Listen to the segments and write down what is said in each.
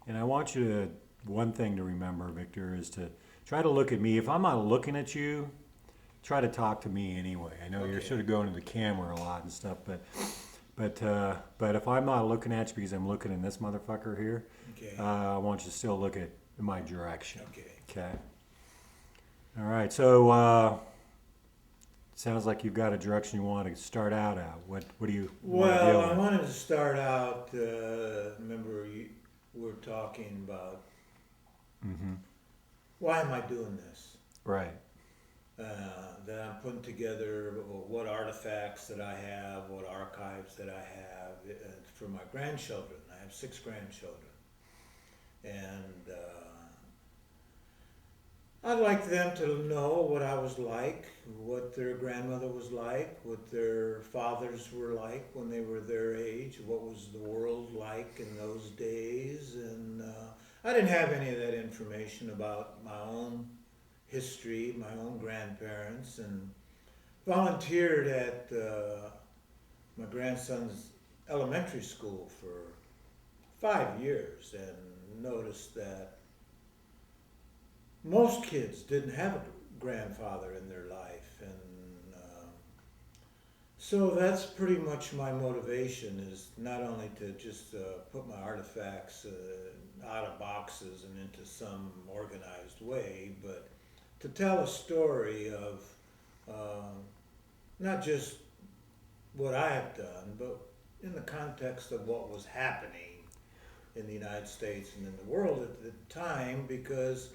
And I want you to, one thing to remember, Victor, is to try to look at me. If I'm not looking at you, try to talk to me anyway. I know you're Okay. sort of going to the camera a lot and stuff, but if I'm not looking at you because I'm looking in this motherfucker here, Okay. I want you to still look at my direction. Okay. Okay. All right. So sounds like you've got a direction you want to start out at. What do you want to Well, deal I with? wanted to start out. Remember, you were talking about Mm-hmm. why am I doing this? Right. That I'm putting together what artifacts that I have, what archives that I have for my grandchildren. I have 6 grandchildren, and I'd like them to know what I was like, what their grandmother was like, what their fathers were like when they were their age, what was the world like in those days. And I didn't have any of that information about my own history, my own grandparents, and volunteered at my grandson's elementary school for 5 years and noticed that most kids didn't have a grandfather in their life, and so that's pretty much my motivation, is not only to just put my artifacts out of boxes and into some organized way, but to tell a story of uh, not just what I have done, but in the context of what was happening in the United States and in the world at the time, because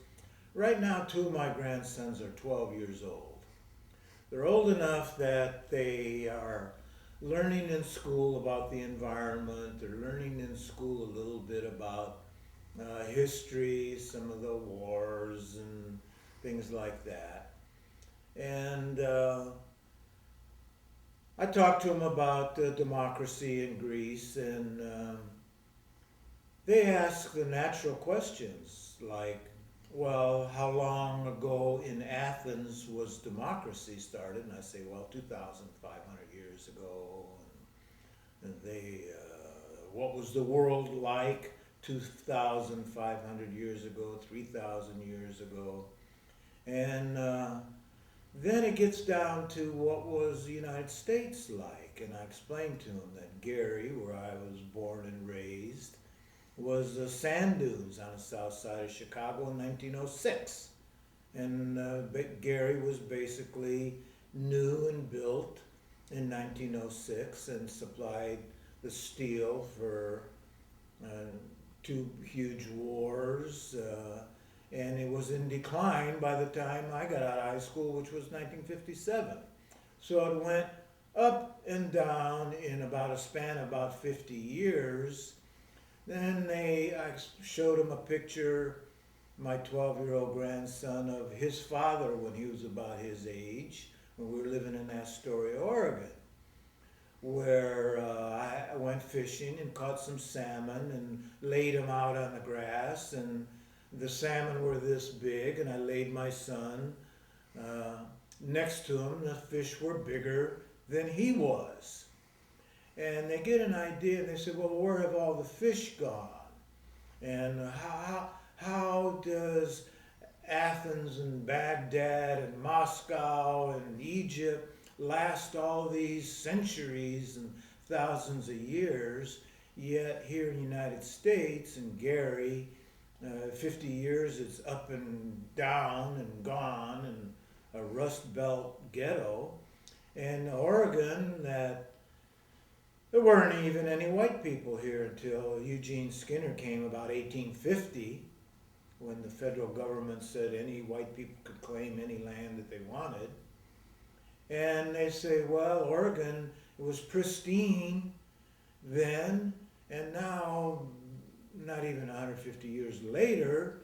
right now, 2 of my grandsons are 12 years old. They're old enough that they are learning in school about the environment. They're learning in school a little bit about history, some of the wars and things like that. And I talked to them about democracy in Greece, and they ask the natural questions like, well, how long ago in Athens was democracy started? And I say, well, 2,500 years ago. And they, what was the world like 2,500 years ago, 3,000 years ago? And then it gets down to what was the United States like. And I explained to them that Gary, where I was born and raised, was sand dunes on the south side of Chicago in 1906. And Gary was basically new and built in 1906 and supplied the steel for uh, 2 huge wars. And it was in decline by the time I got out of high school, which was 1957. So it went up and down in about a span of about 50 years. Then I showed him a picture, my 12-year-old grandson, of his father when he was about his age, when we were living in Astoria, Oregon, where I went fishing and caught some salmon and laid them out on the grass. And the salmon were this big, and I laid my son uh, next to him. The fish were bigger than he was. And they get an idea, and they say, well, where have all the fish gone? And how does Athens and Baghdad and Moscow and Egypt last all these centuries and thousands of years, yet here in the United States and Gary, 50 years it's up and down and gone and a Rust Belt ghetto. And Oregon, that there weren't even any white people here until Eugene Skinner came about 1850, when the federal government said any white people could claim any land that they wanted. And they say, well, Oregon, it was pristine then, and now, not even 150 years later,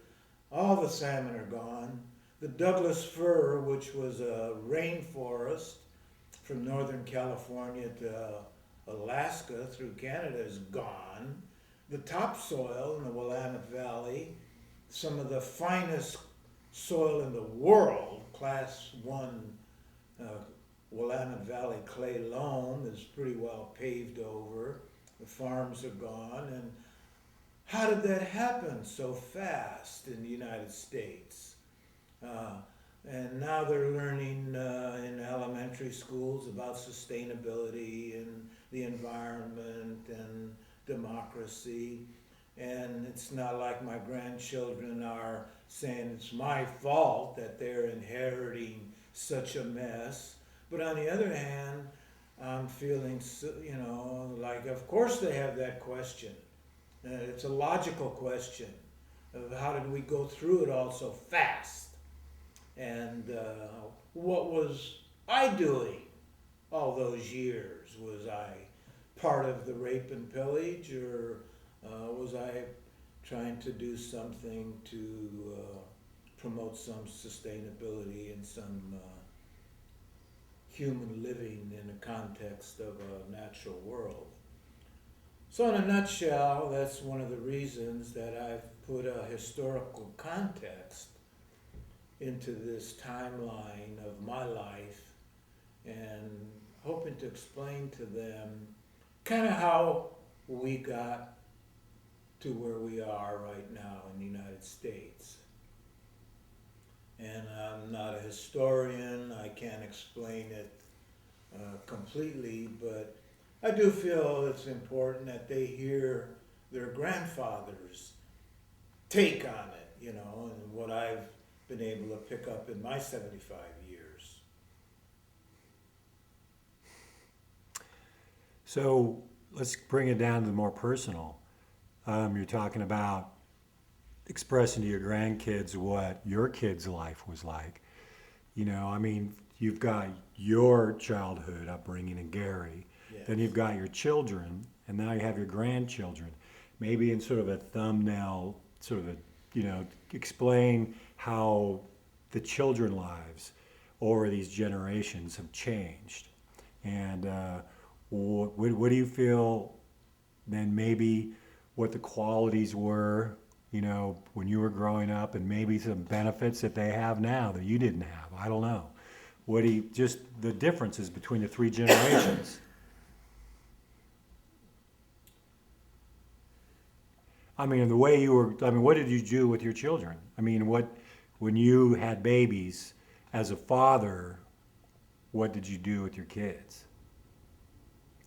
all the salmon are gone. The Douglas fir, which was a rainforest from Northern California to Alaska through Canada, is gone. The topsoil in the Willamette Valley, some of the finest soil in the world, class 1 uh, Willamette Valley clay loam, is pretty well paved over. The farms are gone. And how did that happen so fast in the United States? Uh, and now they're learning in elementary schools about sustainability and the environment and democracy. And it's not like my grandchildren are saying it's my fault that they're inheriting such a mess. But on the other hand, I'm feeling, like of course they have that question. It's a logical question of how did we go through it all so fast? And what was I doing all those years? Was I part of the rape and pillage, or was I trying to do something to promote some sustainability and some human living in the context of a natural world? So in a nutshell, that's one of the reasons that I've put a historical context into this timeline of my life, and hoping to explain to them kind of how we got to where we are right now in the United States. And I'm not a historian, I can't explain it completely, but I do feel it's important that they hear their grandfather's take on it, and what I've been able to pick up in my 75 years. So let's bring it down to the more personal. You're talking about expressing to your grandkids what your kid's life was like. You've got your childhood upbringing in Gary, Yes. then you've got your children, and now you have your grandchildren. Maybe in sort of a thumbnail, explain how the children lives over these generations have changed. And what do you feel then maybe what the qualities were, when you were growing up, and maybe some benefits that they have now that you didn't have? I don't know. Just the differences between the three generations? The way what did you do with your children? When you had babies, as a father, what did you do with your kids?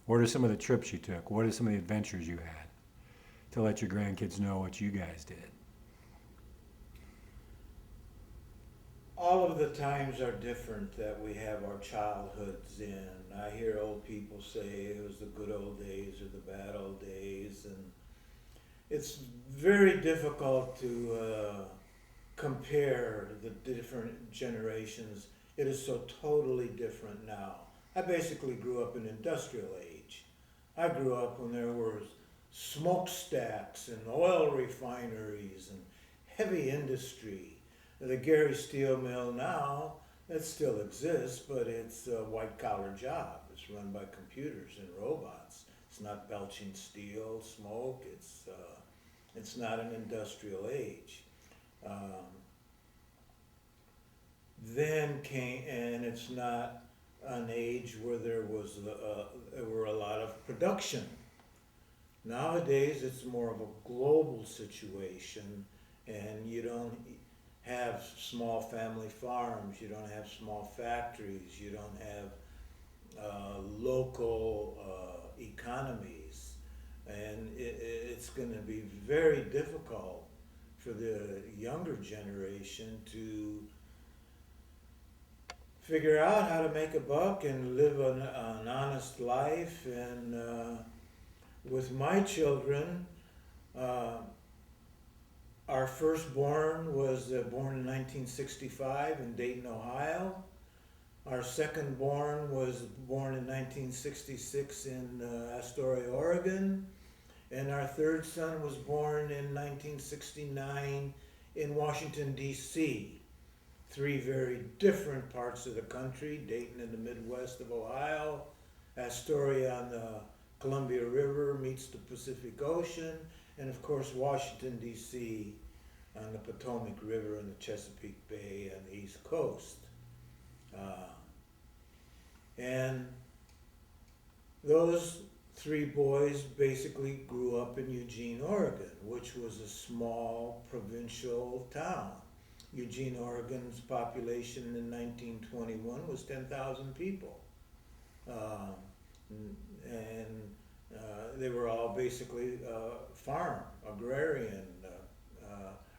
What are some of the trips you took? What are some of the adventures you had to let your grandkids know what you guys did? All of the times are different that we have our childhoods in. I hear old people say it was the good old days or the bad old days, and it's very difficult to compare the different generations. It is so totally different now. I basically grew up in industrial age. I grew up when there were smokestacks and oil refineries and heavy industry. The Gary Steel Mill now, that still exists, but it's a white-collar job. It's run by computers and robots. It's not belching steel, smoke. It's not an industrial age. Then came, and it's not an age where there were a lot of production. Nowadays, it's more of a global situation, and you don't have small family farms, you don't have small factories, you don't have local economies, and it's going to be very difficult for the younger generation to figure out how to make a buck and live an honest life. And with my children, our firstborn was born in 1965 in Dayton, Ohio. Our secondborn was born in 1966 in Astoria, Oregon. And our third son was born in 1969 in Washington, D.C. Three very different parts of the country: Dayton in the Midwest of Ohio, Astoria on the Columbia River meets the Pacific Ocean, and of course Washington, D.C. on the Potomac River and the Chesapeake Bay on the East Coast. And those three boys basically grew up in Eugene, Oregon, which was a small provincial town. Eugene, Oregon's population in 1921 was 10,000 people. Um, and they were all basically farm, agrarian,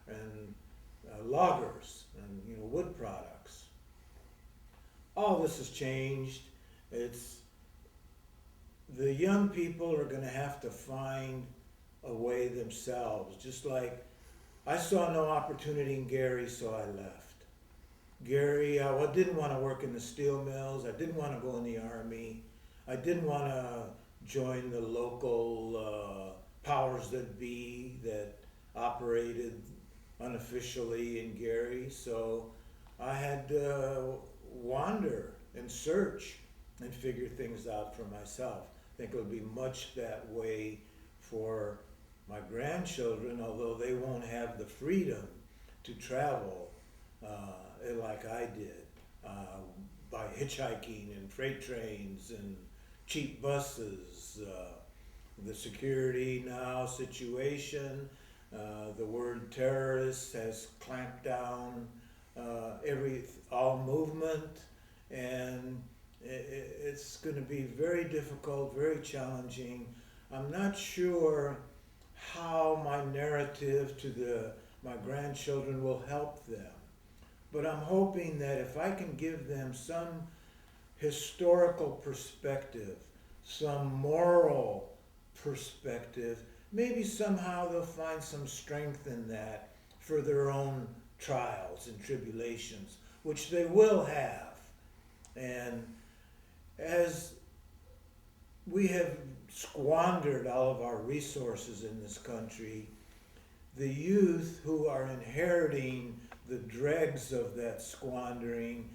and loggers, and wood products. All this has changed. It's the young people are going to have to find a way themselves. Just like I saw no opportunity in Gary, so I left. Gary, I didn't want to work in the steel mills. I didn't want to go in the army. I didn't want to join the local powers that be that operated unofficially in Gary. So I had to wander and search and figure things out for myself. I think it'll be much that way for my grandchildren, although they won't have the freedom to travel like I did, by hitchhiking and freight trains and cheap buses. The security now situation, the word terrorist has clamped down all movement, and it's going to be very difficult, very challenging. I'm not sure how my narrative to my grandchildren will help them. But I'm hoping that if I can give them some historical perspective, some moral perspective, maybe somehow they'll find some strength in that for their own trials and tribulations, which they will have. And as we have squandered all of our resources in this country, the youth who are inheriting the dregs of that squandering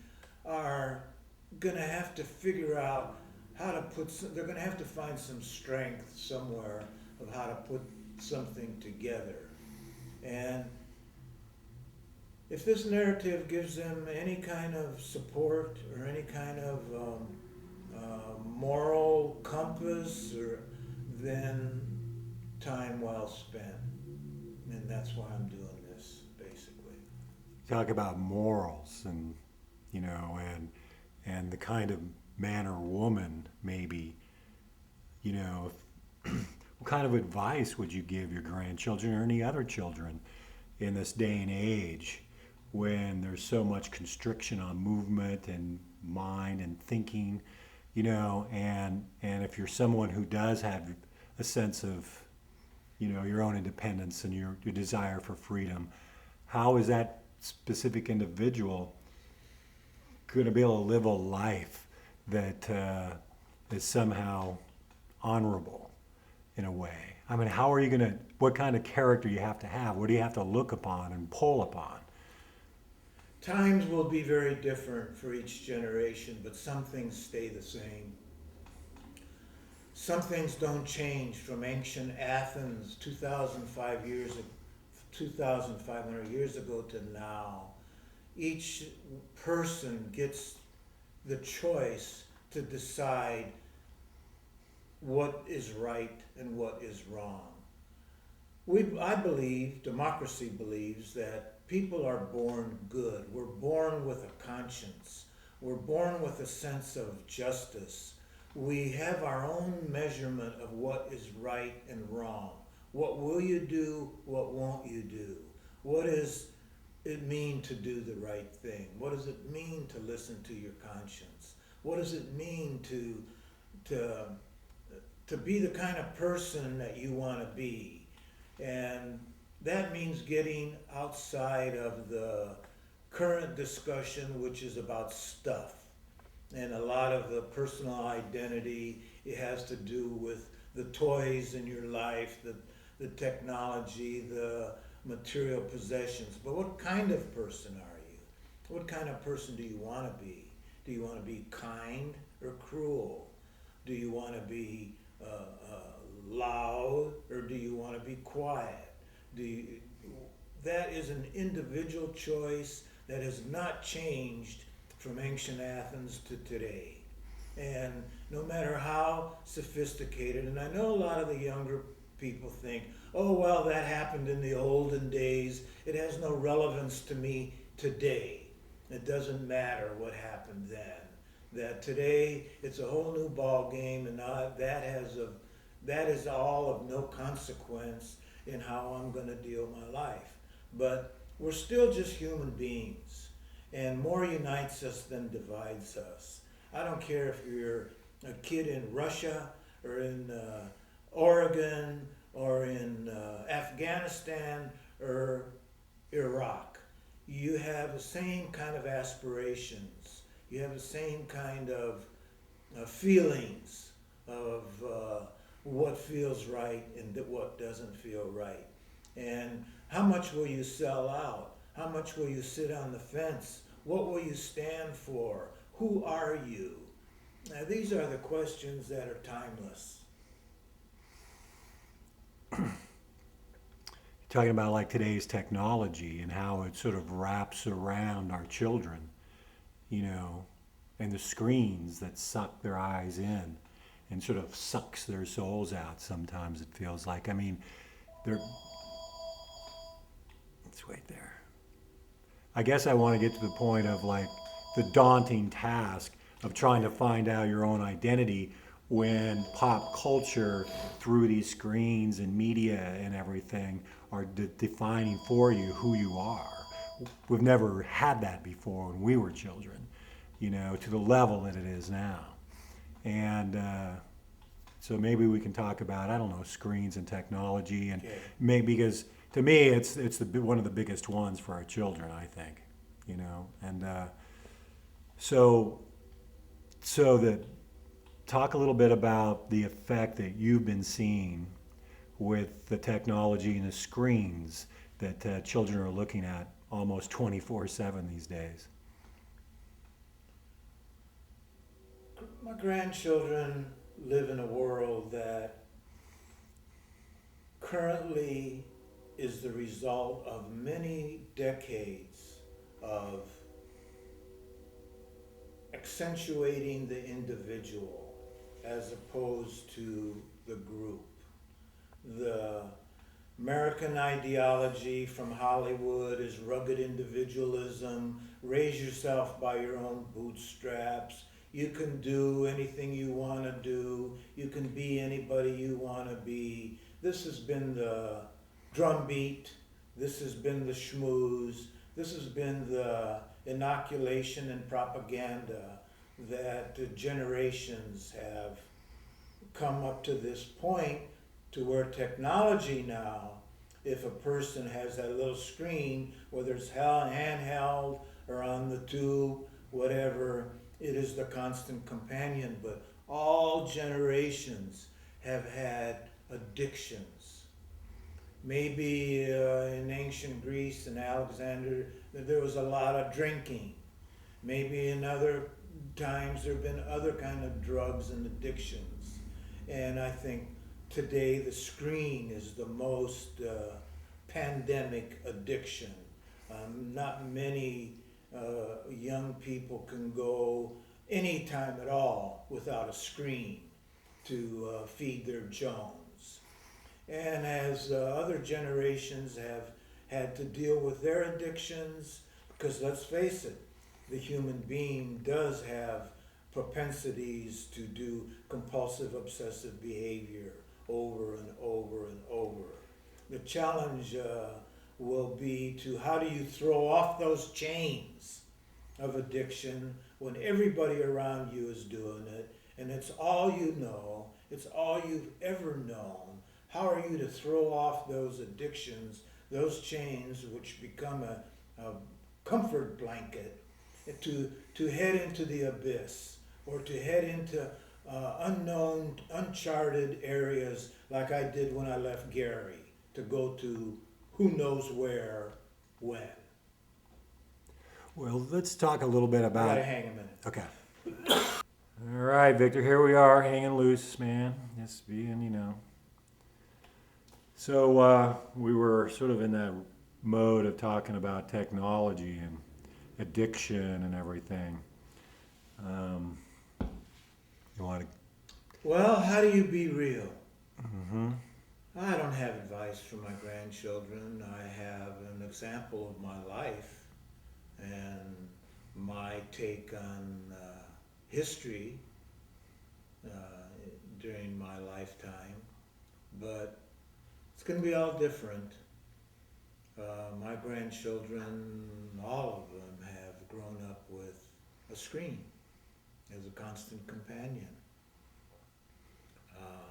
are going to have to figure out how to they're going to have to find some strength somewhere of how to put something together. And if this narrative gives them any kind of support or any kind of moral compass, then time well spent. And that's why I'm doing this, basically. Talk about morals and, and the kind of man or woman, maybe, what kind of advice would you give your grandchildren or any other children in this day and age when there's so much constriction on movement and mind and thinking, and if you're someone who does have a sense of, your own independence and your desire for freedom, how is that specific individual going to be able to live a life that is somehow honorable in a way? I mean, how are you going to, what kind of character you have to have? What do you have to look upon and pull upon? Times will be very different for each generation, but some things stay the same. Some things don't change from ancient Athens 2,500 years ago to now. Each person gets the choice to decide what is right and what is wrong. I believe, democracy believes, that people are born good. We're born with a conscience. We're born with a sense of justice. We have our own measurement of what is right and wrong. What will you do? What won't you do? What does it mean to do the right thing? What does it mean to listen to your conscience? What does it mean to be the kind of person that you want to be? And that means getting outside of the current discussion, which is about stuff. And a lot of the personal identity, it has to do with the toys in your life, the technology, the material possessions. But what kind of person are you? What kind of person do you want to be? Do you want to be kind or cruel? Do you want to be loud, or do you want to be quiet? That is an individual choice that has not changed from ancient Athens to today. And no matter how sophisticated, and I know a lot of the younger people think, oh, well, that happened in the olden days. It has no relevance to me today. It doesn't matter what happened then. That today it's a whole new ball game, and that is all of no consequence in how I'm going to deal my life. But we're still just human beings, and more unites us than divides us. I don't care if you're a kid in Russia or in Oregon or in Afghanistan or Iraq. You have the same kind of aspirations. You have the same kind of feelings of what feels right and what doesn't feel right. And how much will you sell out? How much will you sit on the fence? What will you stand for? Who are you? Now, these are the questions that are timeless. Talking about like today's technology and how it sort of wraps around our children, you know, and the screens that suck their eyes in and sort of sucks their souls out sometimes, it feels like. I mean, they're. Let's wait there. I guess I want to get to the point of like the daunting task of trying to find out your own identity when pop culture through these screens and media and everything are defining for you who you are. We've never had that before when we were children, you know, to the level that it is now. And so maybe we can talk about, I don't know, screens and technology, and Okay. maybe because to me it's one of the biggest ones for our children, I think, you know. And so that talk a little bit about the effect that you've been seeing with the technology and the screens that children are looking at almost 24/7 these days. My grandchildren live in a world that currently is the result of many decades of accentuating the individual as opposed to the group. The American ideology from Hollywood is rugged individualism, raise yourself by your own bootstraps. You can do anything you want to do. You can be anybody you want to be. This has been the drumbeat. This has been the schmooze. This has been the inoculation and propaganda that generations have come up to this point, to where technology now, if a person has that little screen, whether it's handheld or on the tube, whatever, it is the constant companion. But all generations have had addictions. Maybe in ancient Greece and Alexander, there was a lot of drinking. Maybe in other times there have been other kind of drugs and addictions. And I think today the screen is the most pandemic addiction. Not many young people can go any time at all without a screen to feed their Jones. And as other generations have had to deal with their addictions, because let's face it, the human being does have propensities to do compulsive obsessive behavior over and over and over. The challenge will be to how do you throw off those chains of addiction when everybody around you is doing it, and it's all you know, it's all you've ever known. How are you to throw off those addictions, those chains which become a comfort blanket, to head into the abyss, or to head into unknown, uncharted areas like I did when I left Gary, to go to who knows where, when. Well, let's talk a little bit I about. gotta hang a minute. Okay. All right, Victor, here we are, hanging loose, man. Just being, you know. So we were sort of in that mode of talking about technology and addiction and everything. You want to? Well, how do you be real? I don't have advice for my grandchildren. I have an example of my life and my take on history uh, during my lifetime, but it's going to be all different. My grandchildren, all of them, have grown up with a screen as a constant companion. Uh,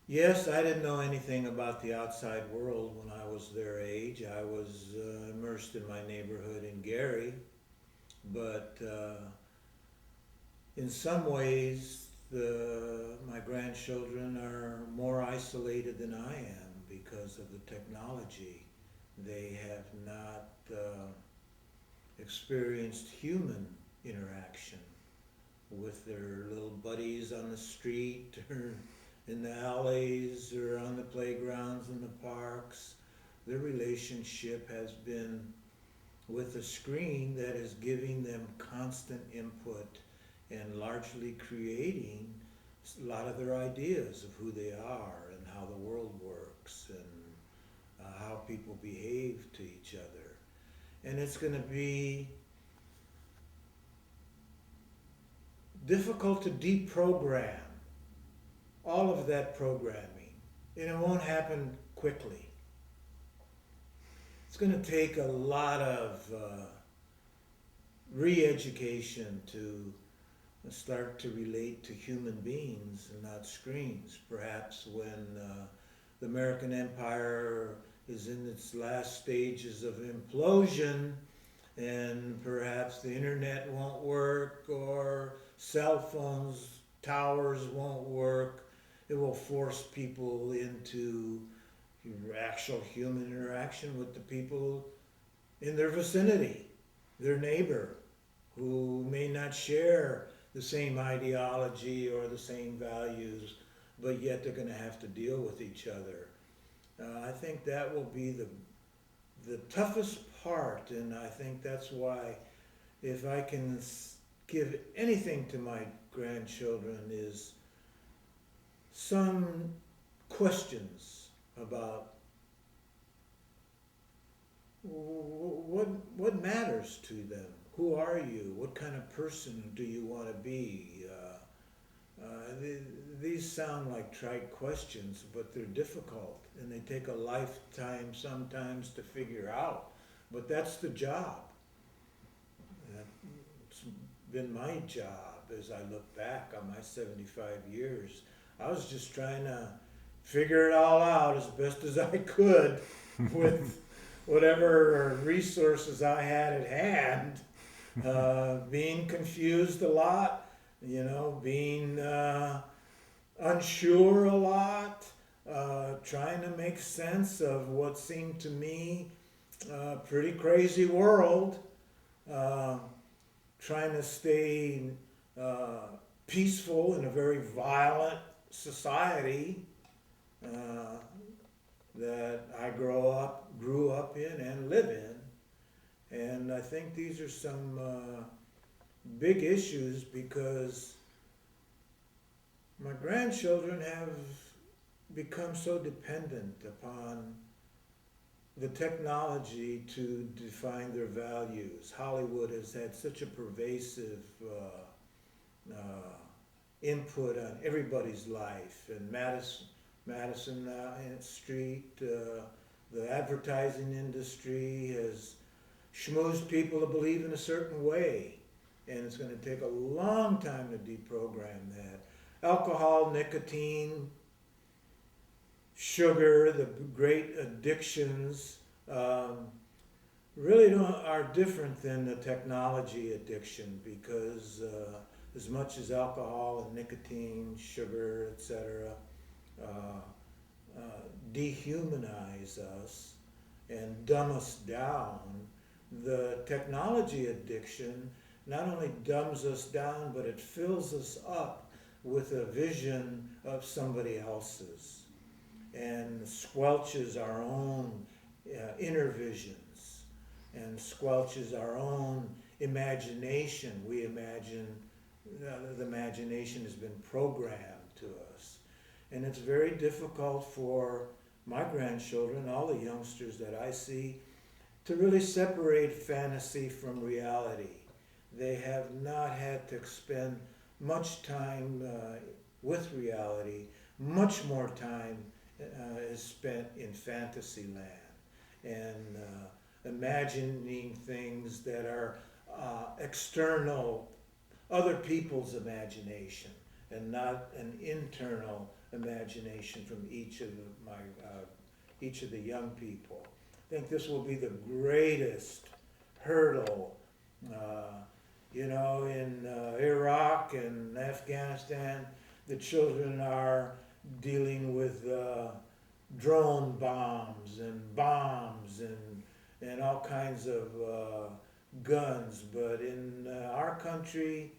yes, I didn't know anything about the outside world when I was their age. I was immersed in my neighborhood in Gary, but in some ways, my grandchildren are more isolated than I am because of the technology. They have not experienced human interaction with their little buddies on the street or in the alleys or on the playgrounds and the parks. Their relationship has been with a screen that is giving them constant input and largely creating a lot of their ideas of who they are and how the world works and how people behave to each other. And it's going to be difficult to deprogram all of that programming, and it won't happen quickly. It's going to take a lot of re-education to start to relate to human beings and not screens. Perhaps when the American Empire is in its last stages of implosion, and perhaps the internet won't work or cell phones, towers won't work, it will force people into actual human interaction with the people in their vicinity, their neighbor, who may not share the same ideology or the same values, but yet they're going to have to deal with each other. I think that will be the toughest part, and I think that's why if I can give anything to my grandchildren is some questions about what matters to them. Who are you? What kind of person do you want to be? These sound like trite questions, but they're difficult, and they take a lifetime sometimes to figure out. But that's the job. It's been my job as I look back on my 75 years. I was just trying to figure it all out as best as I could with whatever resources I had at hand. Being confused a lot, being unsure a lot, trying to make sense of what seemed to me a pretty crazy world, trying to stay peaceful in a very violent society that I grew up in and live in. And I think these are some big issues because my grandchildren have become so dependent upon the technology to define their values. Hollywood has had such a pervasive input on everybody's life, and Madison Street, the advertising industry has schmoozed people to believe in a certain way, and it's going to take a long time to deprogram that. Alcohol, nicotine, sugar, the great addictions, really are different than the technology addiction because as much as alcohol and nicotine, sugar, etc., dehumanize us and dumb us down, the technology addiction not only dumbs us down, but it fills us up with a vision of somebody else's and squelches our own inner visions and squelches our own imagination. We imagine the imagination has been programmed to us. And it's very difficult for my grandchildren, all the youngsters that I see, to really separate fantasy from reality. They have not had to spend much time with reality. Much more time is spent in fantasy land and imagining things that are external, other people's imagination, and not an internal imagination from each of the young people. I think this will be the greatest hurdle. In Iraq and Afghanistan, the children are dealing with drone bombs and all kinds of guns. But in our country,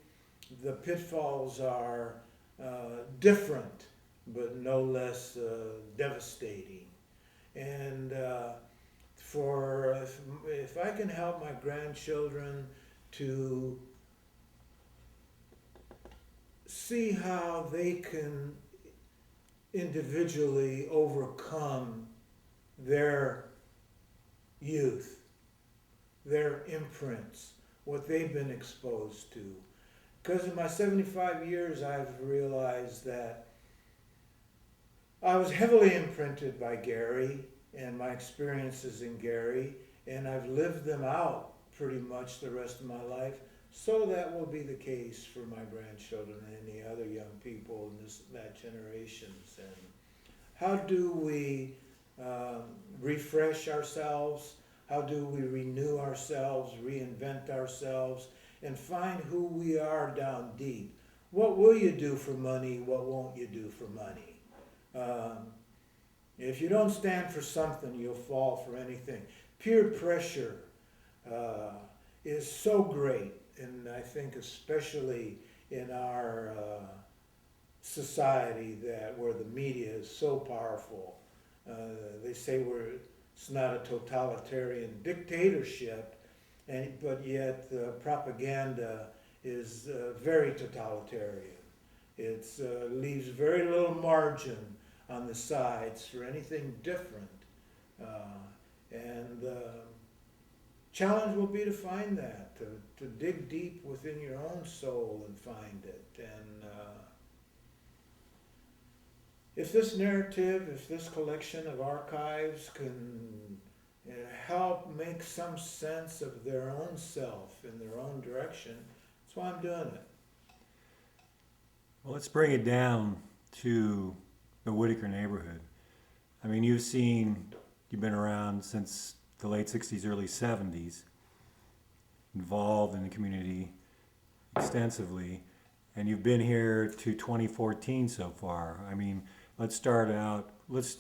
the pitfalls are different, but no less devastating. And if I can help my grandchildren to see how they can individually overcome their youth, their imprints, what they've been exposed to. Because in my 75 years, I've realized that I was heavily imprinted by Gary and my experiences in Gary, and I've lived them out pretty much the rest of my life. So that will be the case for my grandchildren and any other young people in that generations. And how do we refresh ourselves? How do we renew ourselves, reinvent ourselves, and find who we are down deep? What will you do for money? What won't you do for money? If you don't stand for something, you'll fall for anything. Peer pressure is so great, and I think especially in our society where the media is so powerful. They say it's not a totalitarian dictatorship, but yet propaganda is very totalitarian. It leaves very little margin on the sides for anything different. And the challenge will be to find that, to dig deep within your own soul and find it. And if this narrative, if this collection of archives can help make some sense of their own self in their own direction, that's why I'm doing it. Well, let's bring it down to the Whitaker neighborhood. I mean, you've been around since the late 60s, early 70s, involved in the community extensively, and you've been here to 2014 so far. I mean, let's start out, let's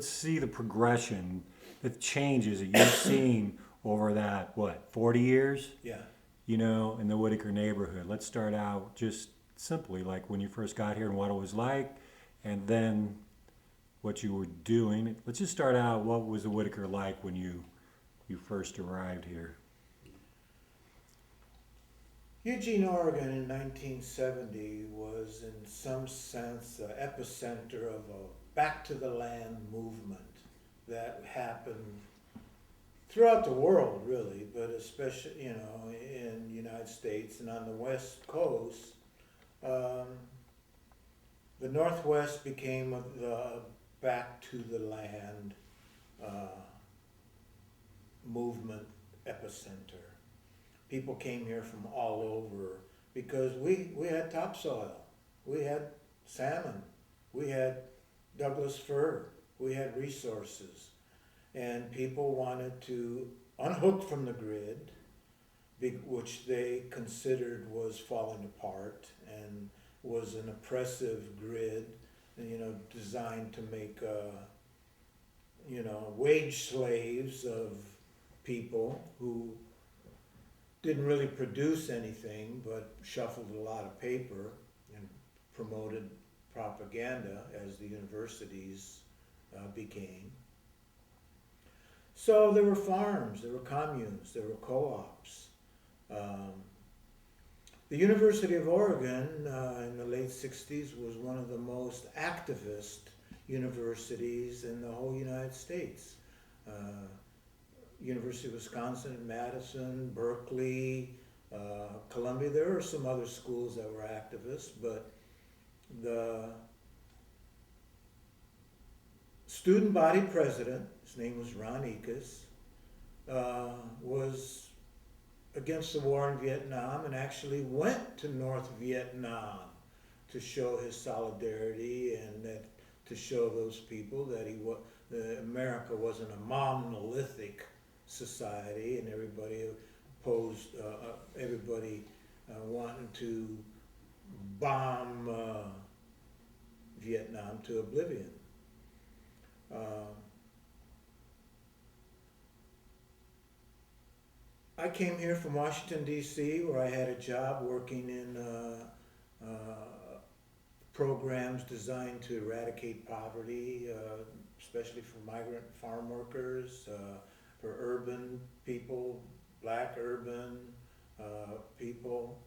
see the progression, the changes that you've seen over that, 40 years? Yeah. In the Whitaker neighborhood. Let's start out just simply like when you first got here and what it was like, and then what you were doing. Let's just start out, what was the Whitaker like when you first arrived here? Eugene, Oregon in 1970 was in some sense the epicenter of a back to the land movement that happened throughout the world, really, but especially, in the United States and on the West Coast. The Northwest became the back to the land movement epicenter. People came here from all over because we had topsoil, we had salmon, we had Douglas fir, we had resources, and people wanted to unhook from the grid, which they considered was falling apart and was an oppressive grid, designed to make wage slaves of people who didn't really produce anything but shuffled a lot of paper and promoted propaganda as the universities became. So there were farms, there were communes, there were co-ops. The University of Oregon in the late 60s was one of the most activist universities in the whole United States. Uh, University of Wisconsin in Madison, Berkeley, Columbia. There were some other schools that were activists, but the student body president, his name was Ron Ekus, was against the war in Vietnam and actually went to North Vietnam to show his solidarity and that to show those people that America wasn't a monolithic society and everybody opposed, everybody wanting to bomb Vietnam to oblivion. I came here from Washington, D.C., where I had a job working in programs designed to eradicate poverty, especially for migrant farm workers, for urban people, black urban people.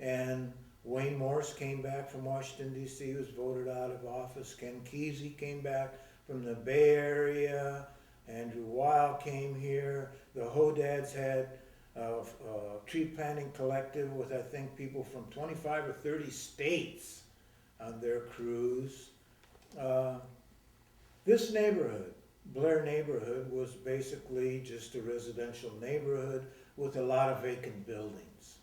And Wayne Morse came back from Washington, D.C., was voted out of office. Ken Kesey came back from the Bay Area. Andrew Weil came here. The Hodads had a tree planting collective with, I think, people from 25 or 30 states on their crews. This neighborhood, Blair neighborhood, was basically just a residential neighborhood with a lot of vacant buildings.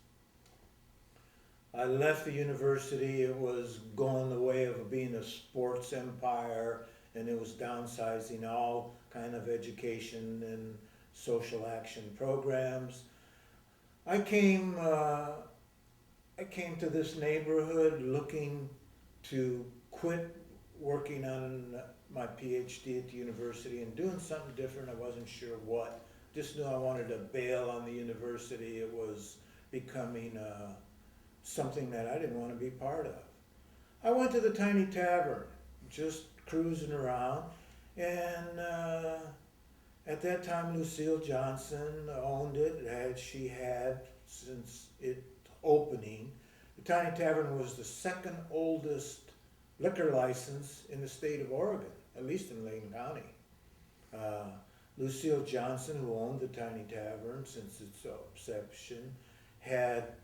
I left the university, it was going the way of being a sports empire, and it was downsizing all kind of education and social action programs. I came to this neighborhood looking to quit working on my PhD at the university and doing something different. I wasn't sure what. Just knew I wanted to bail on the university. It was becoming something that I didn't want to be part of. I went to the Tiny Tavern, just cruising around, and at that time Lucille Johnson owned it, she had since its opening. The Tiny Tavern was the second oldest liquor license in the state of Oregon, at least in Lane County. Lucille Johnson, who owned the Tiny Tavern since its inception, had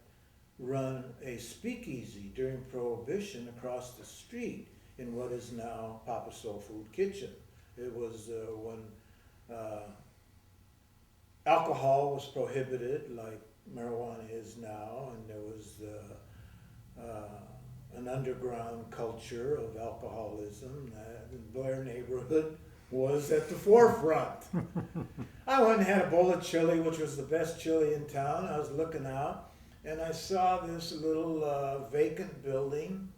run a speakeasy during Prohibition across the street in what is now Papa Soul Food Kitchen. It was when alcohol was prohibited, like marijuana is now, and there was an underground culture of alcoholism. The Blair neighborhood was at the forefront. I went and had a bowl of chili, which was the best chili in town. I was looking out, and I saw this little vacant building,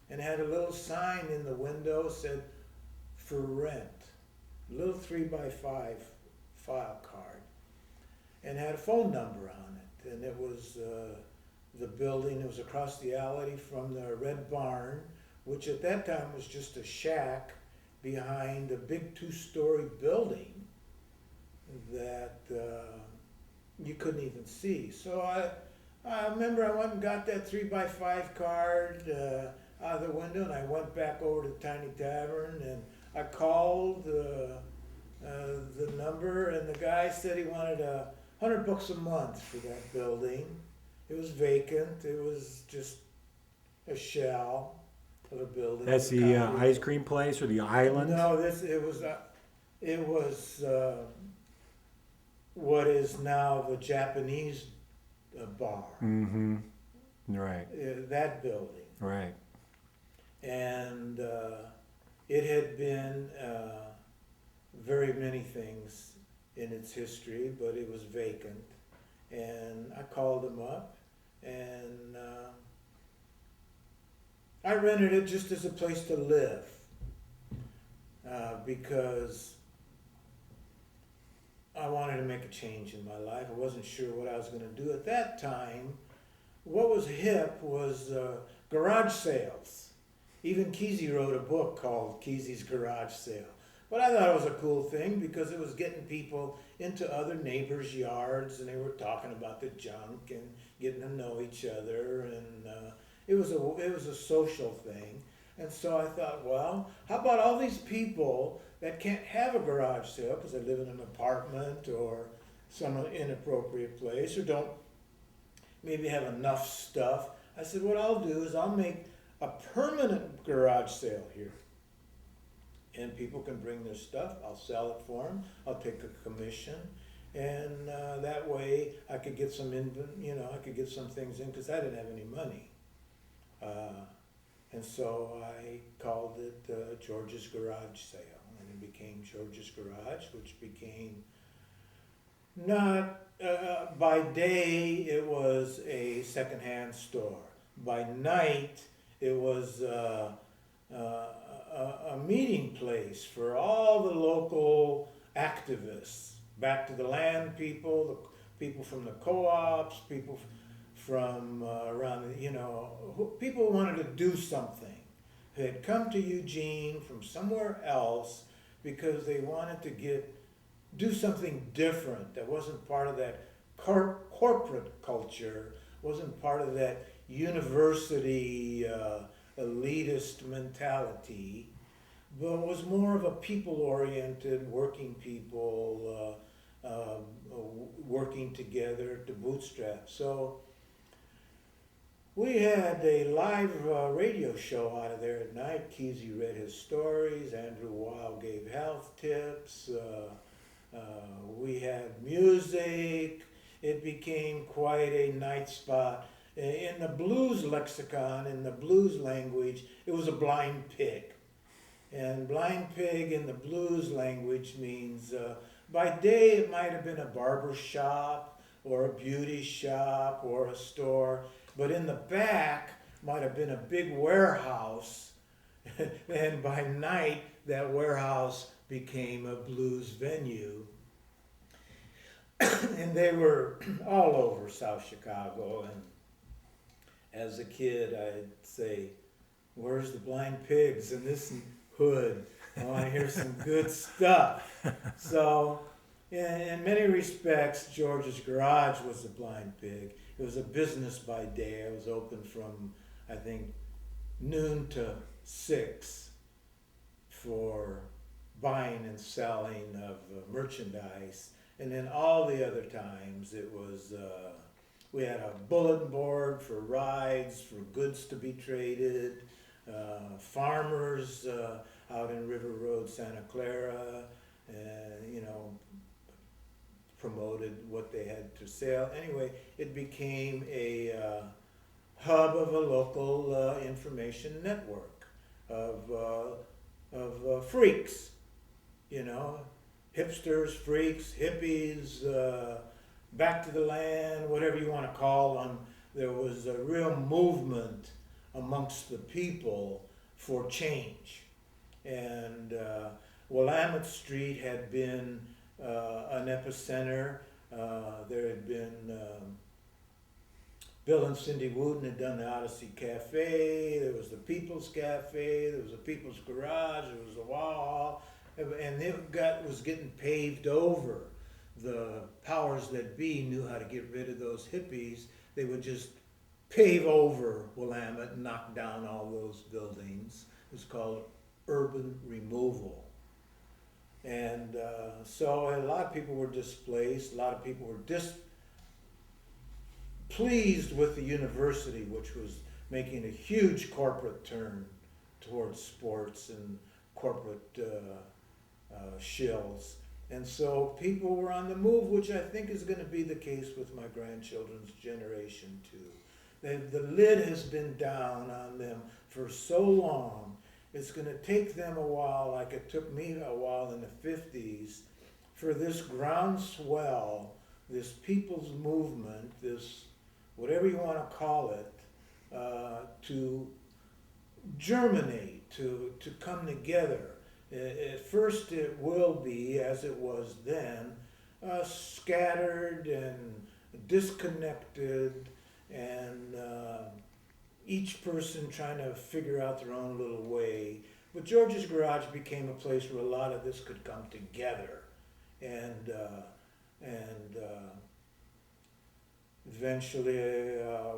and had a little sign in the window said, "For rent." A little 3x5 file card, and had a phone number on it. And it was the building. It was across the alley from the Red Barn, which at that time was just a shack behind a big 2-story building that you couldn't even see. So I remember I went and got that 3x5 card out of the window, and I went back over to the Tiny Tavern, and I called the number, and the guy said he wanted $100 a month for that building. It was vacant. It was just a shell of a building. That's the ice cream place or the island? No, it was what is now the Japanese bar. Mm-hmm. Right. That building. Right. And it had been very many things in its history, but it was vacant. And I called them up, and I rented it just as a place to live, because I wanted to make a change in my life. I wasn't sure what I was going to do at that time. What was hip was garage sales. Even Kesey wrote a book called Kesey's Garage Sale. But I thought it was a cool thing because it was getting people into other neighbors' yards, and they were talking about the junk and getting to know each other, and it was a social thing. And so I thought, well, how about all these people that can't have a garage sale because they live in an apartment or some inappropriate place, or don't maybe have enough stuff. I said, what I'll do is I'll make a permanent garage sale here. And people can bring their stuff, I'll sell it for them, I'll take a commission, and that way I could get some I could get some things in because I didn't have any money. And so I called it George's Garage Sale, and it became George's Garage, which became not, by day it was a secondhand store. By night it was a meeting place for all the local activists, back to the land people, the people from the co-ops, people from around, people who wanted to do something. They had come to Eugene from somewhere else because they wanted to do something different that wasn't part of that corporate culture, wasn't part of that university elitist mentality, but was more of a people-oriented, working people working together to bootstrap. So we had a live radio show out of there at night. Kesey read his stories, Andrew Weil gave health tips, we had music. It became quite a night spot. In the blues lexicon, in the blues language, it was a blind pig. And blind pig in the blues language means, by day it might have been a barber shop or a beauty shop or a store, but in the back might have been a big warehouse, and by night that warehouse became a blues venue. And they were all over South Chicago, and as a kid I'd say, where's the blind pigs in this hood? I want to hear some good stuff. So in many respects, George's Garage was the blind pig. It was a business by day. I was open from, I think, noon to 6 for buying and selling of merchandise. And then all the other times it was, we had a bulletin board for rides, for goods to be traded, farmers out in River Road, Santa Clara, promoted what they had to sell. Anyway, it became a hub of a local information network of freaks, hipsters, freaks, hippies, back to the land, whatever you want to call them. There was a real movement amongst the people for change. And Willamette Street had been an epicenter. There had been, Bill and Cindy Wooten had done the Odyssey Cafe, there was the People's Cafe, there was the People's Garage, there was the Wow, and it was getting paved over. The powers that be knew how to get rid of those hippies. They would just pave over Willamette and knock down all those buildings. It was called urban removal. And so a lot of people were displaced, a lot of people were displeased with the university, which was making a huge corporate turn towards sports and corporate shills. And so people were on the move, which I think is going to be the case with my grandchildren's generation too. The lid has been down on them for so long. It's going to take them a while, like it took me a while in the 50s, for this groundswell, this people's movement, this whatever you want to call it, to germinate, to come together. At first it will be, as it was then, scattered and disconnected, and each person trying to figure out their own little way. But George's Garage became a place where a lot of this could come together, and eventually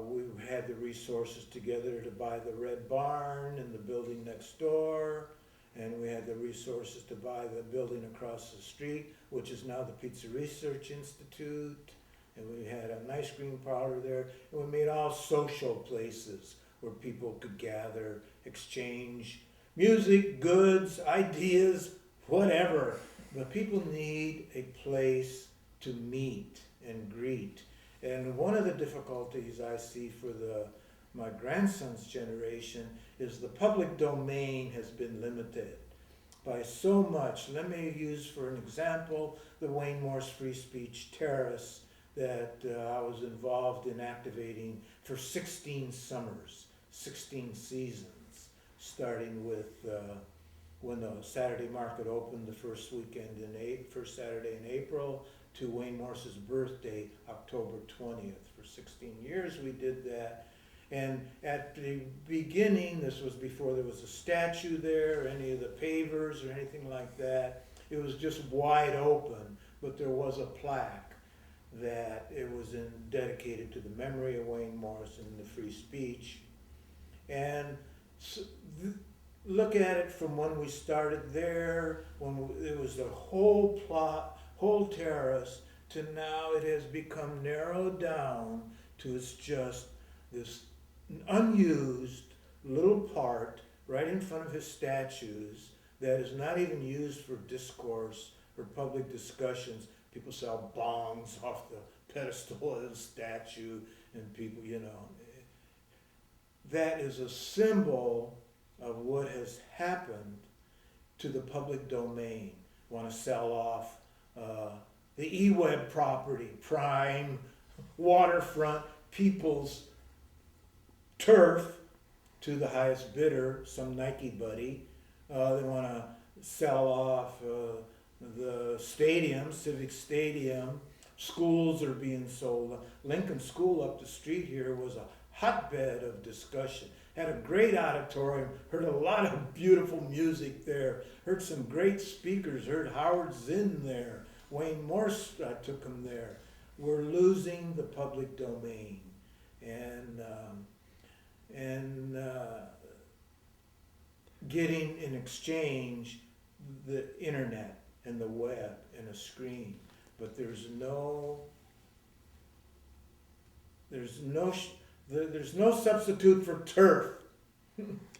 we had the resources together to buy the Red Barn and the building next door, and we had the resources to buy the building across the street, which is now the Pizza Research Institute, and we had an ice cream parlor there, and we made all social places where people could gather, exchange music, goods, ideas, whatever. But people need a place to meet and greet. And one of the difficulties I see for my grandson's generation is the public domain has been limited by so much. Let me use for an example the Wayne Morse Free Speech Terrace that I was involved in activating for 16 summers, 16 seasons, starting with when the Saturday market opened the first Saturday in April, to Wayne Morse's birthday, October 20th. For 16 years we did that. And at the beginning, this was before there was a statue there, any of the pavers or anything like that. It was just wide open, but there was a plaque that it was dedicated to the memory of Wayne Morse and the free speech. And look at it from when we started there, when it was the whole plot, whole terrace, to now it has become narrowed down to it's just this unused little part right in front of his statues that is not even used for discourse or public discussions. People sell bongs off the pedestal of the statue, and people, that is a symbol of what has happened to the public domain. Want to sell off the eWeb property, prime, waterfront, people's turf to the highest bidder, some Nike buddy. They want to sell off the stadium, Civic Stadium. Schools are being sold. Lincoln School up the street here was a hotbed of discussion. Had a great auditorium, heard a lot of beautiful music there, heard some great speakers, heard Howard Zinn there, Wayne Morse took him there. We're losing the public domain, and getting in exchange the internet and the web and a screen, but there's no substitute for turf.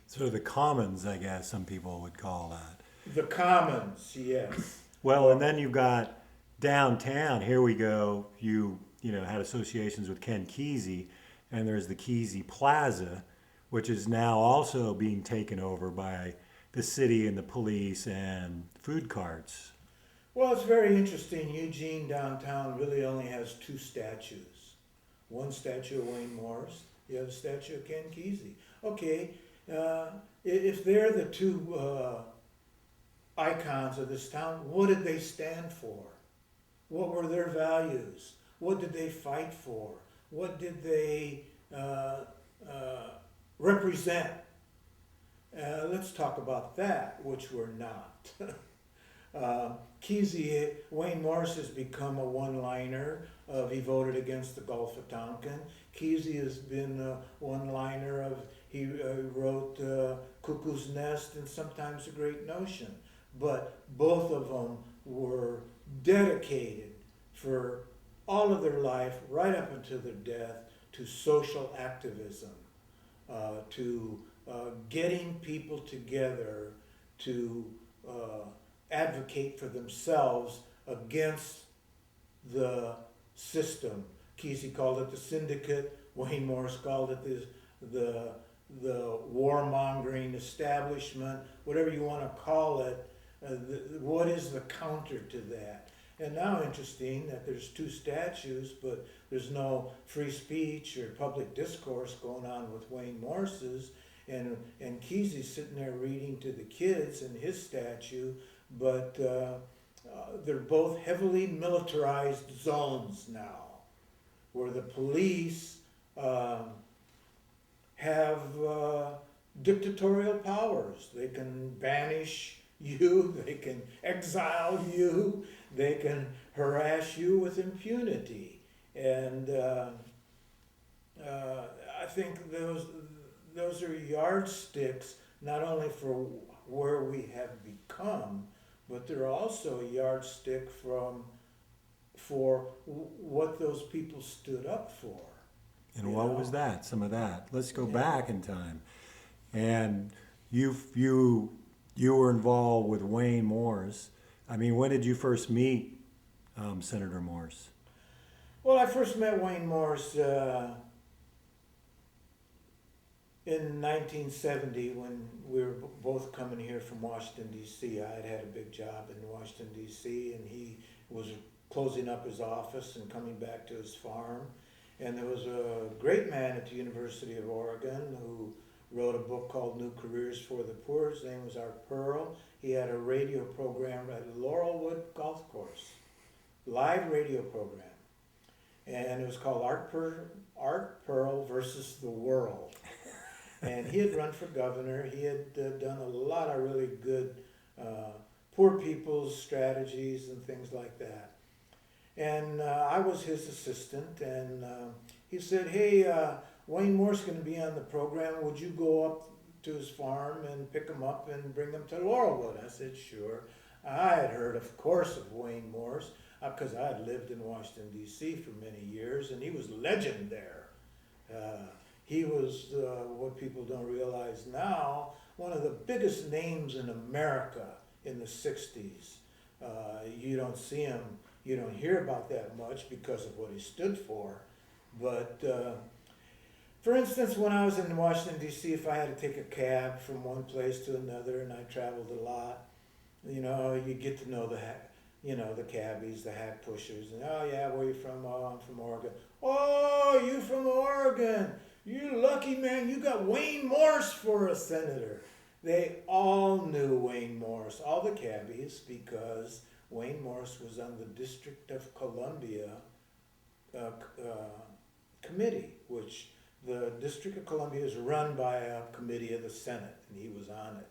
Sort of the commons, I guess some people would call that. The commons, yes. Well, and then you've got downtown. Here we go. You had associations with Ken Kesey, and there's the Kesey Plaza, which is now also being taken over by the city and the police and food carts. Well, it's very interesting. Eugene downtown really only has two statues. One statue of Wayne Morse, the other statue of Ken Kesey. Okay, if they're the two icons of this town, what did they stand for? What were their values? What did they fight for? What did they represent? Let's talk about that, which we're not. Kesey, Wayne Morse has become a one-liner of he voted against the Gulf of Tonkin. Kesey has been a one-liner of he wrote Cuckoo's Nest and Sometimes a Great Notion. But both of them were dedicated for all of their life, right up until their death, to social activism, to getting people together to advocate for themselves against the system. Kesey called it the syndicate. Wayne Morse called it the warmongering establishment, whatever you want to call it. What is the counter to that? And now interesting that there's two statues, but there's no free speech or public discourse going on with Wayne Morse's, and Kesey's sitting there reading to the kids in his statue, but they're both heavily militarized zones now, where the police have dictatorial powers. They can banish you, they can exile you, they can harass you with impunity. And I think those are yardsticks not only for where we have become, but they're also a yardstick for what those people stood up for. And You what know? was that? Some of that. Let's go Yeah. back in time. And you were involved with Wayne Morse. I mean, when did you first meet Senator Morse? Well, I first met Wayne Morse in 1970 when we were both coming here from Washington, D.C. I had had a big job in Washington, D.C., and he was closing up his office and coming back to his farm. And there was a great man at the University of Oregon who wrote a book called New Careers for the Poor. His name was Art Pearl. He had a radio program at Laurelwood Golf Course, live radio program. And it was called Art Pearl versus the World. And he had run for governor. He had done a lot of really good poor people's strategies and things like that. And I was his assistant, and he said, "Hey, Wayne Morse going to be on the program. Would you go up to his farm and pick him up and bring him to Laurelwood?" I said, "Sure." I had heard, of course, of Wayne Morse because I had lived in Washington, D.C. for many years, and he was a legend there. He was, what people don't realize now, one of the biggest names in America in the 60s. You don't see him, you don't hear about that much because of what he stood for. But for instance, when I was in Washington, D.C., if I had to take a cab from one place to another, and I traveled a lot, you know, you get to know the cabbies, the hack pushers, and "Oh yeah, where you from?" "Oh, I'm from Oregon." "Oh, you from Oregon? You lucky man, you got Wayne Morse for a senator." They all knew Wayne Morse, all the cabbies, because Wayne Morse was on the District of Columbia committee, which the District of Columbia is run by a committee of the Senate, and he was on it.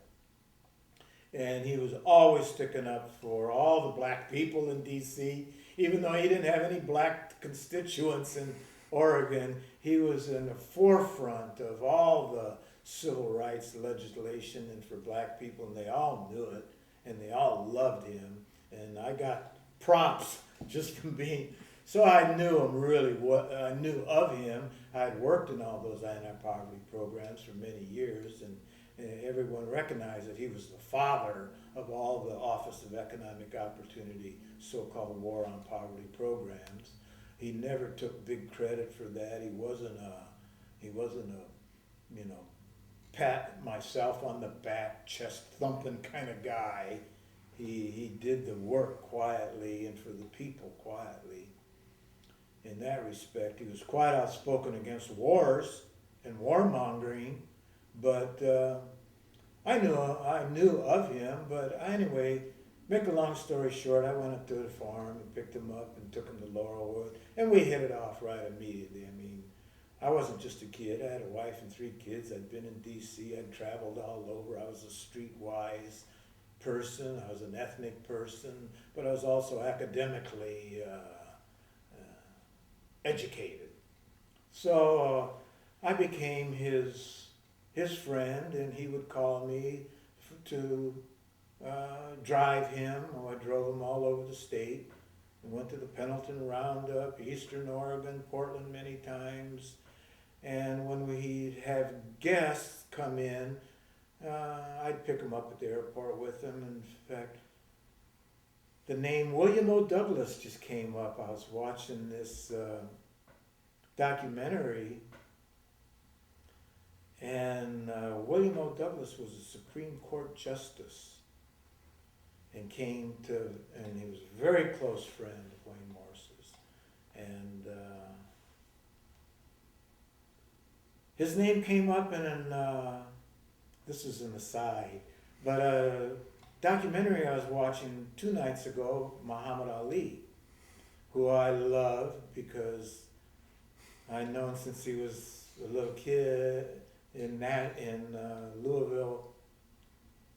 And he was always sticking up for all the black people in D.C. Even though he didn't have any black constituents in Oregon, he was in the forefront of all the civil rights legislation and for black people, and they all knew it, and they all loved him. And I got props just from being, so I knew him really, what I knew of him. I had worked in all those anti-poverty programs for many years, and everyone recognized that he was the father of all the Office of Economic Opportunity, so-called War on Poverty programs. He never took big credit for that. He wasn't a, you know, pat myself on the back, chest thumping kind of guy. He did the work quietly and for the people quietly. In that respect, he was quite outspoken against wars and warmongering, but I knew of him. But anyway, make a long story short, I went up to the farm and picked him up and took him to Laurelwood, and we hit it off right immediately. I mean, I wasn't just a kid. I had a wife and 3 kids. I'd been in D.C. I'd traveled all over. I was a streetwise person. I was an ethnic person, but I was also academically educated. So I became his friend, and he would call me to drive him. I drove him all over the state. We went to the Pendleton Roundup, Eastern Oregon, Portland many times. And when we'd have guests come in, I'd pick them up at the airport with them. In fact, the name William O. Douglas just came up. I was watching this documentary, and William O. Douglas was a Supreme Court justice, and and he was a very close friend of Wayne Morse's. And his name came up in this is an aside, but a documentary I was watching 2 nights ago, Muhammad Ali, who I love because I'd known since he was a little kid, in Louisville,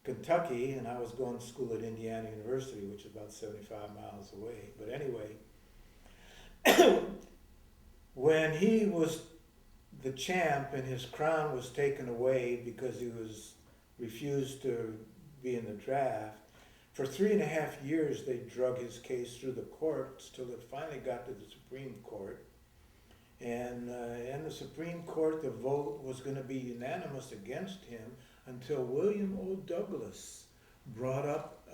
Kentucky, and I was going to school at Indiana University, which is about 75 miles away. But anyway, when he was the champ and his crown was taken away because he was refused to be in the draft, for 3.5 years they drug his case through the courts till it finally got to the Supreme Court. And in the Supreme Court, the vote was going to be unanimous against him until William O. Douglas brought up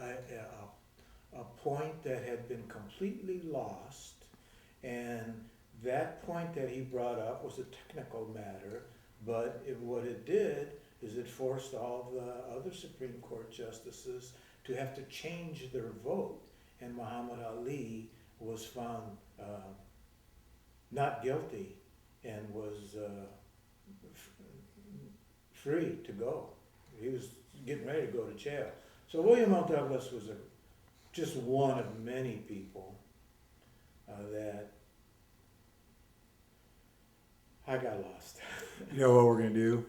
a point that had been completely lost. And that point that he brought up was a technical matter, but what it did is it forced all the other Supreme Court justices to have to change their vote. And Muhammad Ali was found not guilty and was free to go. He was getting ready to go to jail. So William L. Douglas was just one of many people that I got lost. You know what we're gonna do?